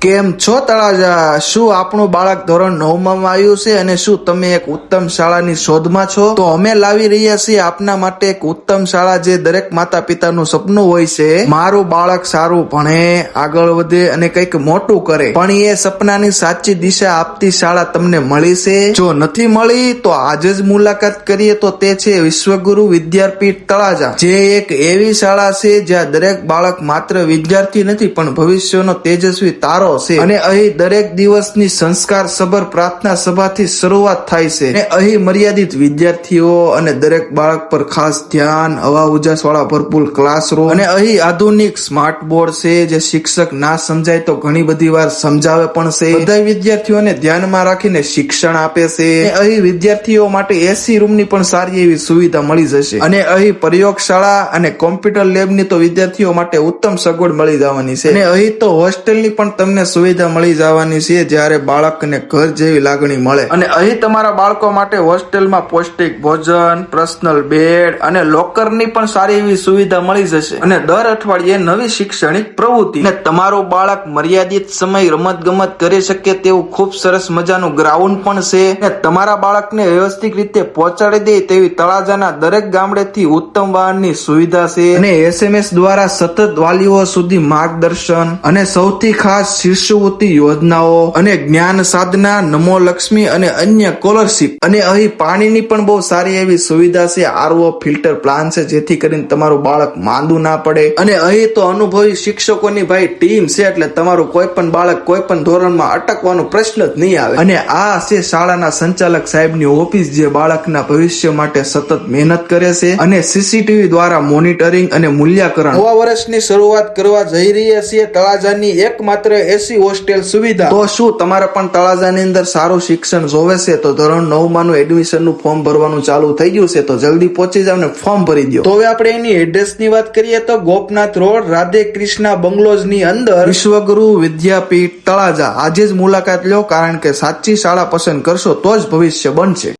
કેમ છો તળાજા? શું આપણું બાળક ધોરણ 9 માં આવ્યું છે અને શું તમે એક ઉત્તમ શાળાની શોધમાં છો? તો અમે લાવી રહ્યા છીએ આપના માટે એક ઉત્તમ શાળા જે દરેક માતા પિતાનું સપનું હોય છે. મારું બાળક સારું ભણે, આગળ વધે અને કંઈક મોટું કરે. પણ એ સપનાની સાચી દિશા આપતી શાળા તમને મળી છે? જો નથી મળી તો આજે જ મુલાકાત કરીએ. તો તે છે વિશ્વગુરુ વિદ્યાપીઠ તળાજા, જે એક એવી શાળા છે જ્યાં દરેક બાળક માત્ર વિદ્યાર્થી નથી પણ ભવિષ્યનો તેજસ્વી તારો છે. અને અહીં દરેક દિવસની સંસ્કાર સભર પ્રાર્થના સભાથી શરૂઆત થાય છે. અને અહીં મર્યાદિત વિદ્યાર્થીઓ અને દરેક બાળક પર ખાસ ધ્યાન, હવા ઉજાસ વાળા ભરપૂર ક્લાસરૂમ અને અહીં આધુનિક સ્માર્ટ બોર્ડ છે જે શિક્ષક ના સમજાય તો ઘણી બધી વાર સમજાવે પણ છે. બધા વિદ્યાર્થીઓને ધ્યાનમાં રાખીને શિક્ષણ આપે છે. અને અહીં વિદ્યાર્થીઓ માટે એસી રૂમની પણ સારી એવી સુવિધા મળી જશે. અને અહીં પ્રયોગશાળા અને કોમ્પ્યુટર લેબની તો વિદ્યાર્થીઓ માટે ઉત્તમ સગવડ મળી જવાની છે. અને અહીં તો હોસ્ટેલની પણ તમને સુવિધા મળી જવાની છે, જ્યારે બાળકને ઘર જેવી લાગણી મળે. અને અહીં તમારા બાળકો માટે હોસ્ટેલમાં પૌષ્ટિક ભોજન, પર્સનલ બેડ અને લોકરની પણ સારી એવી સુવિધા મળી જશે. અને દર અઠવાડિયે નવી શૈક્ષણિક પ્રવૃત્તિ. અને તમારું બાળક મર્યાદિત સમય રમત ગમત કરી શકે તેવું ખૂબ સરસ મજાનું ગ્રાઉન્ડ પણ છે. અને તમારા બાળકને વ્યવસ્થિત રીતે પહોંચાડી દે તેવી તળાજાના દરેક ગામડેથી ઉત્તમ વાહનની સુવિધા છે. અને SMS દ્વારા સતત વાલીઓ સુધી માર્ગદર્શન અને સૌથી ખાસ શિષ્યવૃત્તિ યોજનાઓ અને જ્ઞાન સાધના, નમો લક્ષ્મી અને અન્ય સ્કોલરશીપ. અને અહીં પાણીની પણ બહુ સારી એવી સુવિધા છે. RO ફિલ્ટર પ્લાન છે જેથી કરીને તમારું બાળક માંદું ના પડે. અને અહીં તો અનુભવી શિક્ષકોની ભાઈ ટીમ છે, એટલે તમારું કોઈ પણ બાળક કોઈ પણ ધોરણમાં અટકવાનો પ્રશ્ન જ નહીં આવે. અને આ છે શાળાના સંચાલક સાહેબની ઓફિસ, જે બાળકના ભવિષ્ય માટે સતત મહેનત કરે છે. અને CCTV દ્વારા મોનિટરિંગ અને મૂલ્યાંકન. નવા વર્ષની શરૂઆત કરવા જઈ રહ્યા છીએ તળાજાની એકમાત્ર એસી હોસ્ટેલ સુવિધા. તો શું તમારે પણ તળાજાની અંદર સારું શિક્ષણ જોવે છે? તો ધોરણ 9 માંનું એડમિશનનું ફોર્મ ભરવાનું ચાલુ થઈ ગયું છે, તો જલ્દી પહોંચી જાવ ને ફોર્મ ભરી દો. તો હવે આપણે એની એડ્રેસની વાત કરીએ તો ગોપનાથ રોડ, રાધે કૃષ્ણા બંગલોઝ ની અંદર વિશ્વગુરુ વિદ્યાપીઠ તળાજા. આજે જ મુલાકાત લો, કારણ કે સાચી શાળા પસંદ કરશો તો જ ભવિષ્ય બનશે.